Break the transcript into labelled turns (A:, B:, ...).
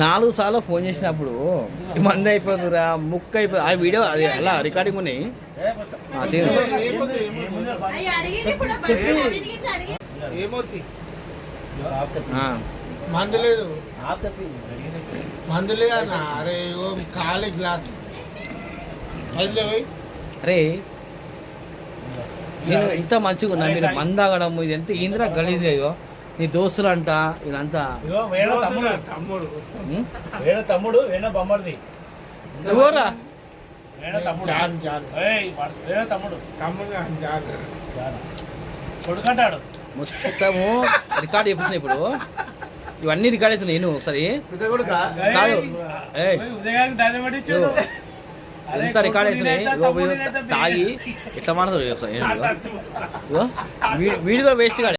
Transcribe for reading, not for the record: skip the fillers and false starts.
A: 4 సార్లు ఫోన్ చేసినప్పుడు మంది అయిపోతుందా ముక్క అయిపోతుంది ఆ వీడియో అది అలా రికార్డింగ్ ఉన్నాయి.
B: మందు లేదు మందు లేదు అన్న. అరే ఖాళీ గ్లాస్
A: అరే నేను ఇంత మంచిగా ఉన్నా మీరు మంది తాగడం ఇది ఎంత ఏంద్రా గలీజ్ అయ్యో నీ దోస్తులు అంట ఇదంతా
C: తమ్ముడు బొమ్మది
A: ఎవరా
C: కొడుకంటాడు
A: మొత్తము రికార్డ్ చేస్తున్నాయి ఇప్పుడు ఇవన్నీ రికార్డ్ అవుతున్నాయి. నేను ఒకసారి కాదు ఎంత రికార్డ్ అవుతున్నాయి తాగి ఎట్లా మాట్లాడుతుంది ఒకసారి వీడియో వేస్ట్ కాదు.